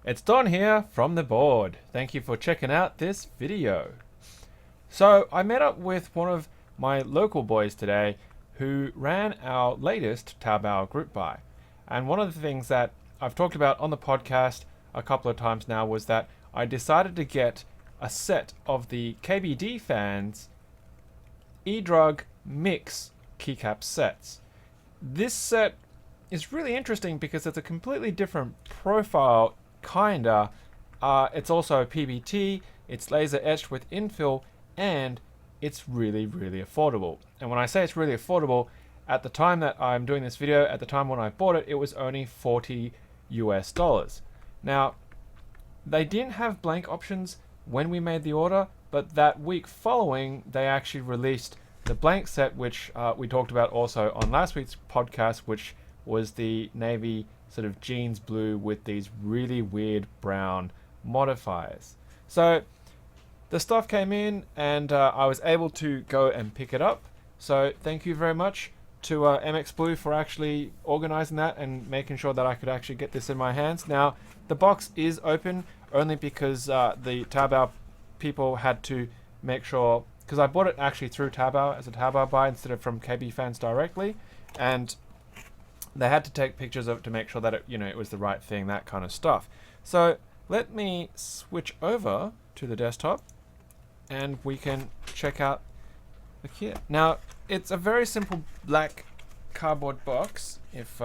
It's Don here from the board. Thank you for checking out this video. So I met up with one of my local boys today who ran our latest Taobao group buy. And one of the things that I've talked about on the podcast a couple of times now was that I decided to get a set of the KBDFans EDRUG Mix Keycap sets. This set is really interesting because it's a completely different profile, kinda. It's also a PBT, it's laser etched with infill, and it's really affordable. And when I say it's really affordable, at the time that I'm doing this video, at the time when I bought it, it was only $40 US. Now, they didn't have blank options when we made the order, but that week following, they actually released the blank set, which we talked about also on last week's podcast, which was the navy sort of jeans blue with these really weird brown modifiers. So the stuff came in and I was able to go and pick it up. So thank you very much to MX Blue for actually organizing that and making sure that I could actually get this in my hands. Now, the box is open only because the Taobao people had to make sure, because I bought it actually through Taobao as a Taobao buy instead of from KBDFans directly, and they had to take pictures of it to make sure that it was the right thing, that kind of stuff. So let me switch over to the desktop and we can check out the kit. Now, it's a very simple black cardboard box. If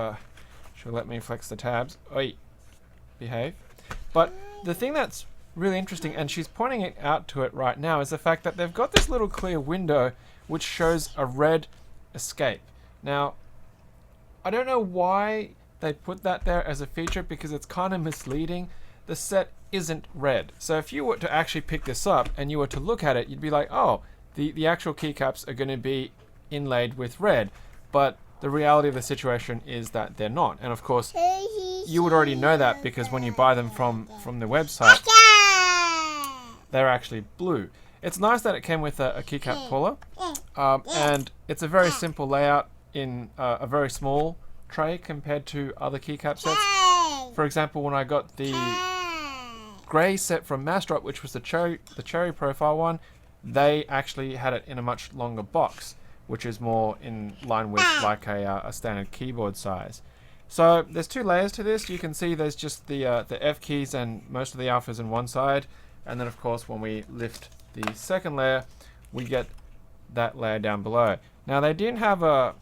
she'll let me flex the tabs. Oi, behave. But the thing that's really interesting, and she's pointing it out to it right now, is the fact that they've got this little clear window which shows a red escape. Now, I don't know why they put that there as a feature because it's kind of misleading. The set isn't red. So if you were to actually pick this up and you were to look at it, you'd be like, oh, the actual keycaps are going to be inlaid with red. But the reality of the situation is that they're not. And of course, you would already know that because when you buy them from the website, they're actually blue. It's nice that it came with a keycap puller. And it's a very simple layout in a very small tray compared to other keycap sets. For example, when I got the grey set from Mastrop, which was the cherry profile one, they actually had it in a much longer box, which is more in line with like a standard keyboard size. So there's two layers to this. You can see there's just the F keys and most of the alphas in one side, and then of course when we lift the second layer, we get that layer down below. Now they didn't have a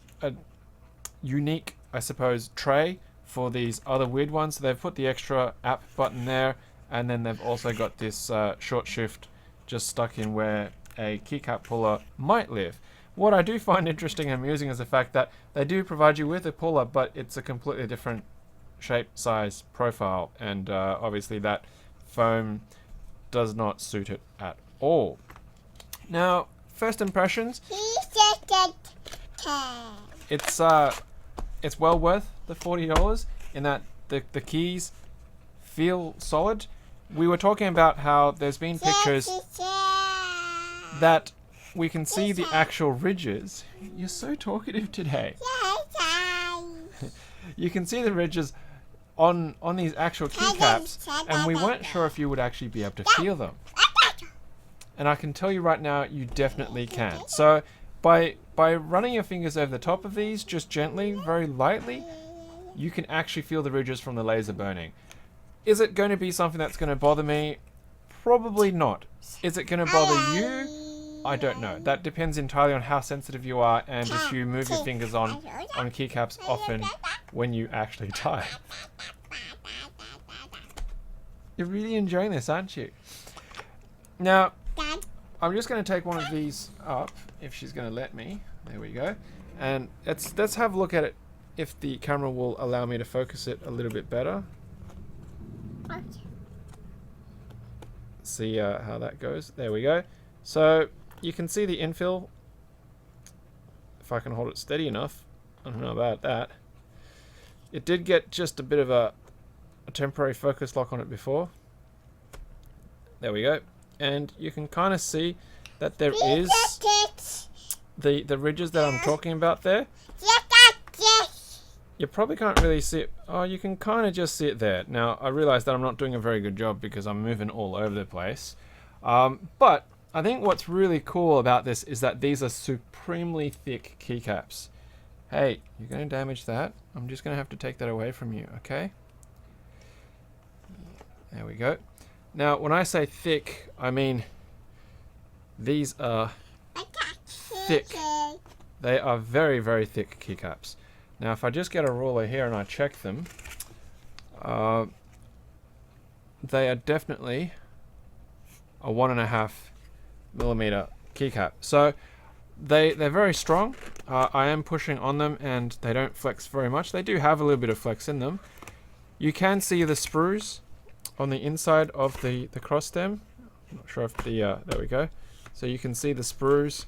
unique, I suppose, tray for these other weird ones. So they've put the extra app button there, and then they've also got this short shift just stuck in where a keycap puller might live. What I do find interesting and amusing is the fact that they do provide you with a puller, but it's a completely different shape, size, profile, and obviously that foam does not suit it at all. Now, first impressions, it's well worth the $40 in that the keys feel solid. We were talking about how there's been pictures that we can see the actual ridges. You're so talkative today. You can see the ridges on these actual keycaps, and we weren't sure if you would actually be able to feel them. And I can tell you right now, you definitely can. So by running your fingers over the top of these, just gently, very lightly, you can actually feel the ridges from the laser burning. Is it going to be something that's going to bother me? Probably not. Is it going to bother you? I don't know. That depends entirely on how sensitive you are and if you move your fingers on keycaps often when you actually type. You're really enjoying this, aren't you? Now, I'm just going to take one of these up, if she's going to let me. There we go. And let's have a look at it, if the camera will allow me to focus it a little bit better. See how that goes. There we go. So you can see the infill. If I can hold it steady enough. I don't know about that. It did get just a bit of a temporary focus lock on it before. There we go. And you can kind of see that there is the ridges that I'm talking about there. you probably can't really see it. Oh, you can kind of just see it there. Now, I realize that I'm not doing a very good job because I'm moving all over the place. But I think what's really cool about this is that these are supremely thick keycaps. Hey, you're going to damage that. I'm just going to have to take that away from you, okay? There we go. Now, when I say thick, I mean these are thick. They are very, very thick keycaps. Now, if I just get a ruler here and I check them, they are definitely a 1.5mm keycap. So they're very strong. I am pushing on them and they don't flex very much. They do have a little bit of flex in them. You can see the sprues on the inside of the cross stem. I'm not sure if the there we go. So you can see the sprues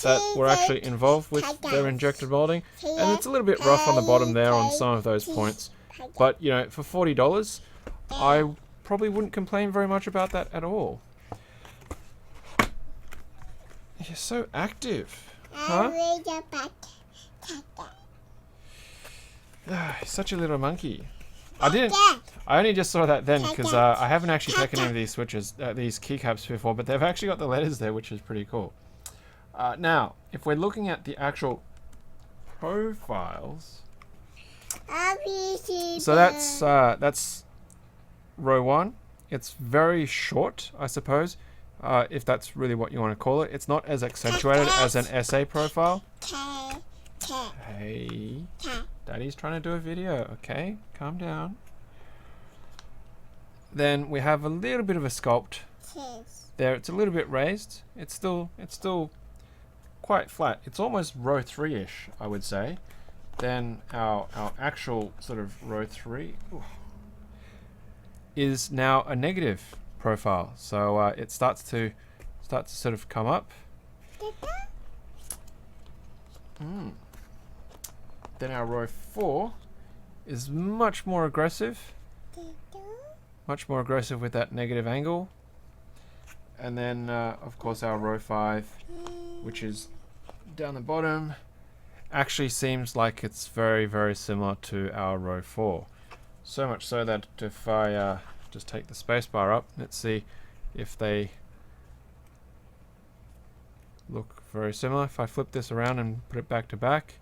that were actually involved with their injected molding, and it's a little bit rough on the bottom there on some of those points. But you know, for $40, I probably wouldn't complain very much about that at all. You're so active, huh? Such a little monkey. I only just saw that then because I haven't actually taken any of these switches, these keycaps before, but they've actually got the letters there, which is pretty cool. Now, if we're looking at the actual profiles, so that's row 1. It's very short, I suppose, if that's really what you want to call it. It's not as accentuated as an SA profile. Hey, Daddy's trying to do a video, okay? Calm down. Then we have a little bit of a sculpt there. It's a little bit raised. It's still quite flat. It's almost row 3-ish, I would say. Then our actual sort of row 3 is now a negative profile. So it starts to sort of come up. Then our row 4 is much more aggressive. Much more aggressive with that negative angle. And then, of course, our row 5, which is down the bottom, actually seems like it's very, very similar to our row 4. So much so that if I just take the spacebar up, let's see if they look very similar. If I flip this around and put it back to back,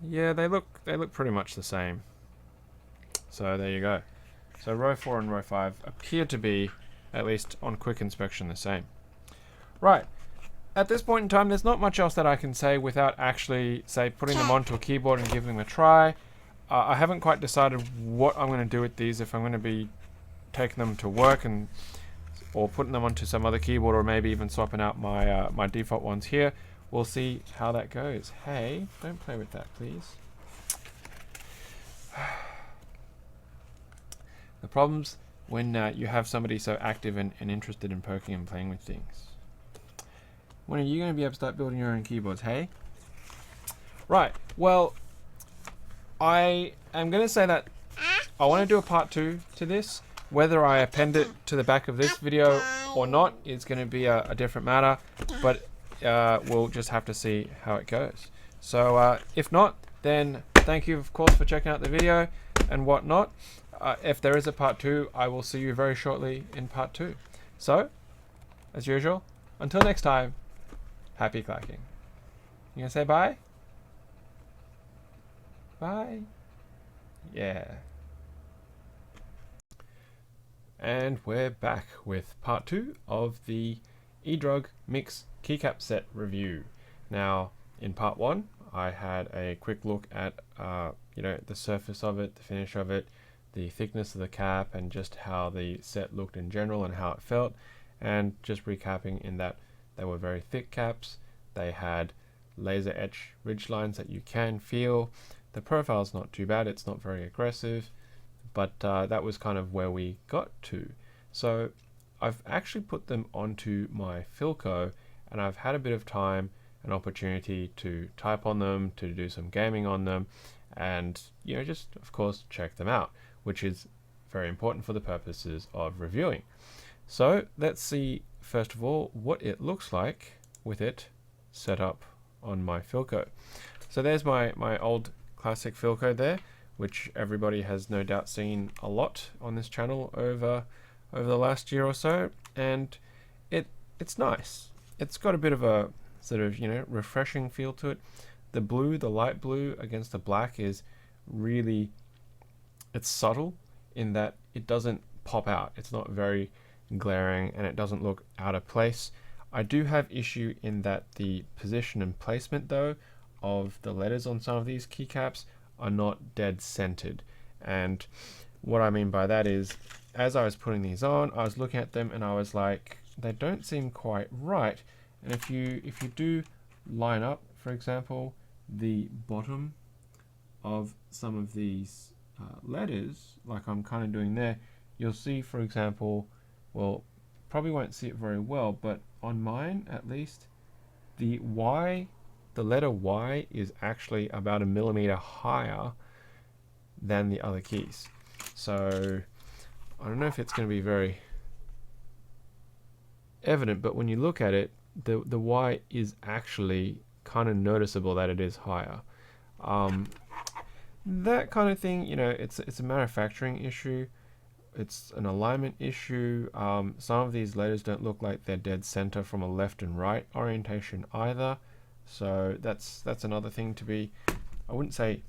yeah, they look pretty much the same. So there you go. So row 4 and row 5 appear to be, at least on quick inspection, the same. Right. At this point in time, there's not much else that I can say without actually, say, putting them onto a keyboard and giving them a try. I haven't quite decided what I'm going to do with these, if I'm going to be taking them to work or putting them onto some other keyboard, or maybe even swapping out my my default ones here. We'll see how that goes. Hey, don't play with that, please. The problems when you have somebody so active and interested in poking and playing with things. When are you going to be able to start building your own keyboards, hey? Right, well, I am going to say that I want to do a part 2 to this. Whether I append it to the back of this video or not is going to be a different matter, but we'll just have to see how it goes. So if not, then thank you, of course, for checking out the video and whatnot. If there is a part 2, I will see you very shortly in part 2. So, as usual, until next time, happy clacking. You gonna say bye? Bye. Yeah. And we're back with part 2 of the EDRUG Mix Keycap set review. Now, in part 1, I had a quick look at the surface of it, the finish of it, the thickness of the cap, and just how the set looked in general and how it felt. And just recapping in that they were very thick caps. They had laser etch ridge lines that you can feel. The profile's not too bad. It's not very aggressive, but that was kind of where we got to. So I've actually put them onto my Philco, and I've had a bit of time and opportunity to type on them, to do some gaming on them, and just of course check them out, which is very important for the purposes of reviewing. So let's see first of all what it looks like with it set up on my Philco. So there's my old classic fill code there, which everybody has no doubt seen a lot on this channel over the last year or so, and it's nice. It's got a bit of a sort of, you know, refreshing feel to it. The blue, the light blue against the black is really, it's subtle in that it doesn't pop out. It's not very glaring and it doesn't look out of place. I do have issue in that the position and placement though of the letters on some of these keycaps are not dead centered. And what I mean by that is, as I was putting these on, I was looking at them and I was like, they don't seem quite right. And if you do line up, for example, the bottom of some of these letters, like I'm kind of doing there, you'll see, for example, well, probably won't see it very well, but on mine at least, the Y, the letter Y is actually about 1 millimeter higher than the other keys. So I don't know if it's going to be very evident, but when you look at it, the Y is actually kind of noticeable that it is higher. That kind of thing, you know, it's a manufacturing issue. It's an alignment issue. Some of these letters don't look like they're dead center from a left and right orientation either. So that's another thing to be, I wouldn't say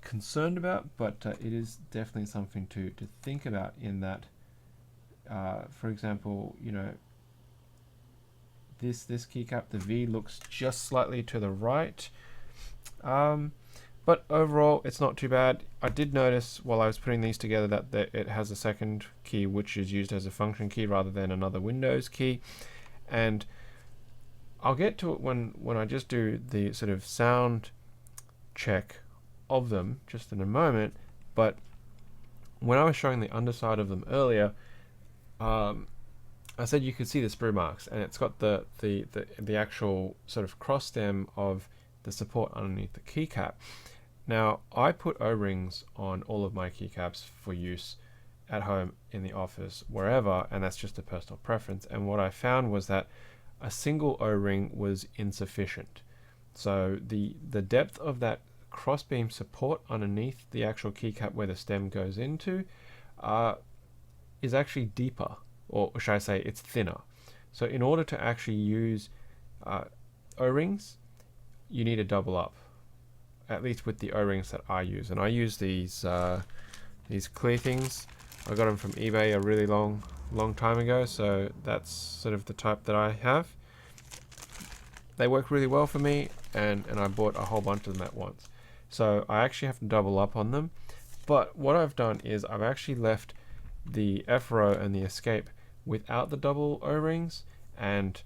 concerned about, but it is definitely something to think about in that, for example, you know, this keycap, the V looks just slightly to the right. But overall, it's not too bad. I did notice while I was putting these together that it has a second key which is used as a function key rather than another Windows key. And I'll get to it when I just do the sort of sound check of them just in a moment. But when I was showing the underside of them earlier, I said you could see the sprue marks, and it's got the actual sort of cross stem of the support underneath the keycap. Now, I put O-rings on all of my keycaps for use at home, in the office, wherever, and that's just a personal preference. And what I found was that a single O-ring was insufficient. So the depth of that crossbeam support underneath the actual keycap where the stem goes into is actually deeper, or should I say it's thinner. So in order to actually use O-rings, you need to double up, at least with the O-rings that I use. And I use these clear things. I got them from eBay a really long time ago, so that's sort of the type that I have. They work really well for me, and I bought a whole bunch of them at once. So I actually have to double up on them. But what I've done is I've actually left the F-row and the escape without the double O-rings, and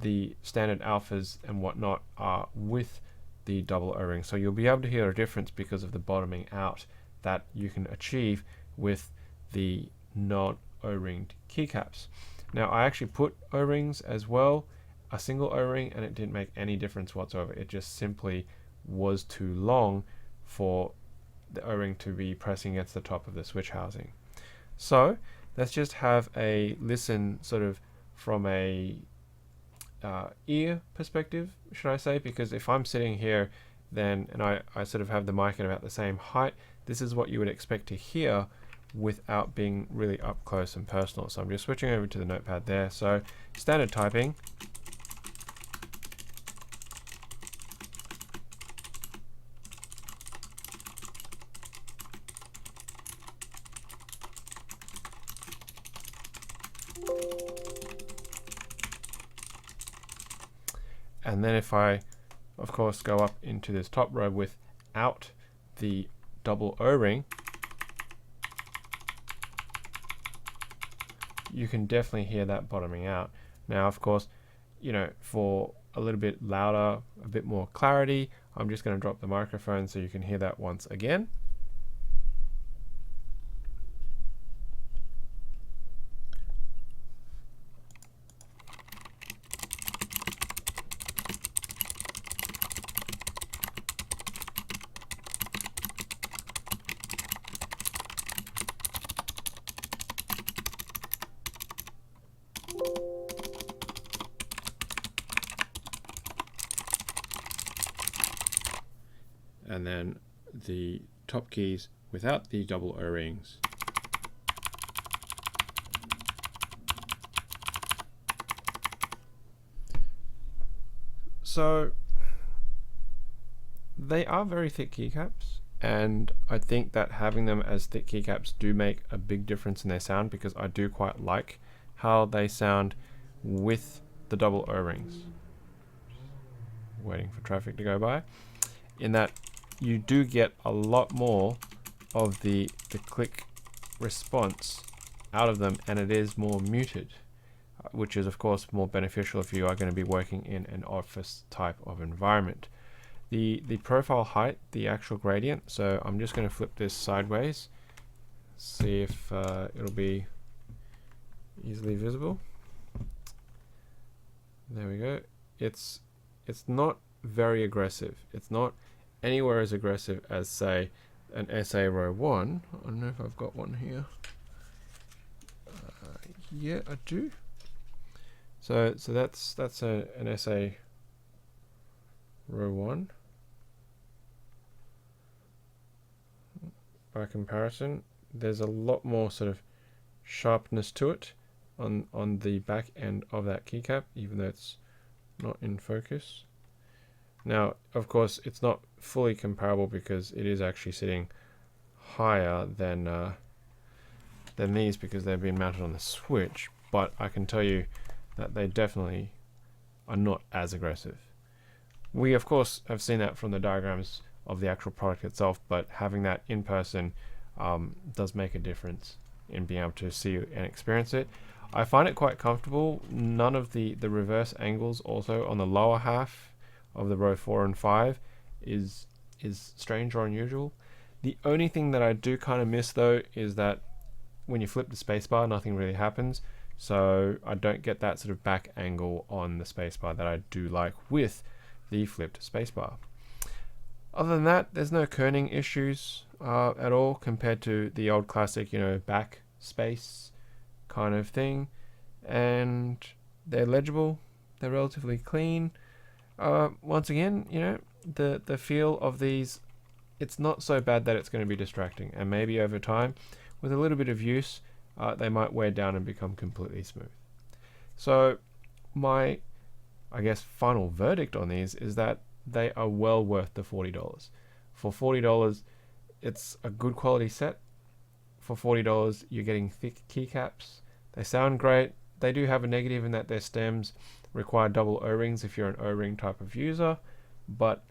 the standard alphas and whatnot are with the double O-rings. So you'll be able to hear a difference because of the bottoming out that you can achieve with the non-O-ringed keycaps. Now, I actually put O-rings as well, a single O-ring, and it didn't make any difference whatsoever. It just simply was too long for the O-ring to be pressing against the top of the switch housing. So let's just have a listen sort of from a ear perspective, should I say, because if I'm sitting here then and I sort of have the mic at about the same height, this is what you would expect to hear without being really up close and personal. So I'm just switching over to the notepad there. So standard typing. And then if I, of course, go up into this top row without the double O-ring, you can definitely hear that bottoming out. Now, of course, you know, for a little bit louder, a bit more clarity, I'm just going to drop the microphone so you can hear that once again. and then the top keys without the double O-rings. So they are very thick keycaps, and I think that having them as thick keycaps do make a big difference in their sound, because I do quite like how they sound with the double O-rings. Waiting for traffic to go by. In that you do get a lot more of the click response out of them, and it is more muted, which is of course more beneficial if you are going to be working in an office type of environment. The profile height, the actual gradient, so I'm just going to flip this sideways, see if it'll be easily visible. There we go. It's not very aggressive. It's not anywhere as aggressive as, say, an SA row 1. I don't know if I've got one here. Yeah, I do. So that's an SA row 1. By comparison, there's a lot more sort of sharpness to it on the back end of that keycap, even though it's not in focus. Now, of course, it's not fully comparable because it is actually sitting higher than these, because they've been mounted on the switch, but I can tell you that they definitely are not as aggressive. We of course have seen that from the diagrams of the actual product itself, but having that in person does make a difference in being able to see and experience it. I find it quite comfortable. None of the reverse angles also on the lower half of the row 4 and 5 is strange or unusual. The only thing that I do kind of miss though is that when you flip the spacebar, nothing really happens, so I don't get that sort of back angle on the spacebar that I do like with the flipped spacebar. Other than that, there's no kerning issues at all compared to the old classic, you know, back space kind of thing, and they're legible, they're relatively clean. Once again, you know, the feel of these, it's not so bad that it's going to be distracting, and maybe over time with a little bit of use they might wear down and become completely smooth. So my, I guess, final verdict on these is that they are well worth the $40. For $40, it's a good quality set. For $40, you're getting thick keycaps. They sound great. They do have a negative in that their stems require double O-rings if you're an O-ring type of user, but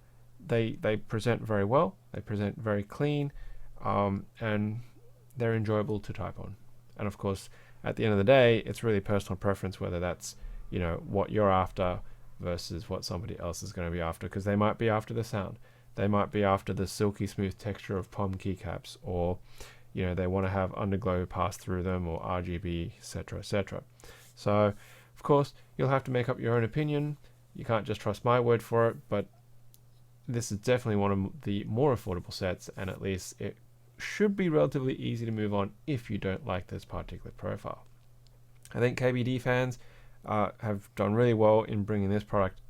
they present very well. They present very clean, and they're enjoyable to type on. And of course, at the end of the day, it's really personal preference whether that's, you know, what you're after versus what somebody else is going to be after, because they might be after the sound, they might be after the silky smooth texture of POM keycaps, or you know, they want to have underglow pass through them, or RGB, etc., etc. So of course you'll have to make up your own opinion. You can't just trust my word for it, but this is definitely one of the more affordable sets, and at least it should be relatively easy to move on if you don't like this particular profile. I think KBDFans have done really well in bringing this product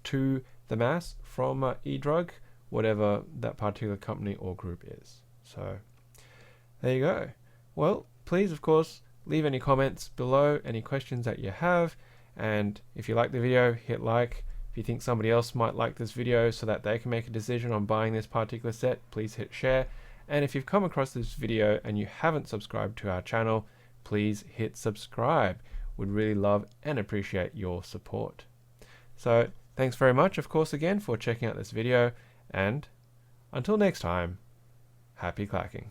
to the mass from EDRUG, whatever that particular company or group is. So there you go. Well, please of course leave any comments below, any questions that you have, and if you like the video, hit like. If you think somebody else might like this video so that they can make a decision on buying this particular set, please hit share. And if you've come across this video and you haven't subscribed to our channel, please hit subscribe. Would really love and appreciate your support. So thanks very much, of course, again for checking out this video, and until next time, happy clacking.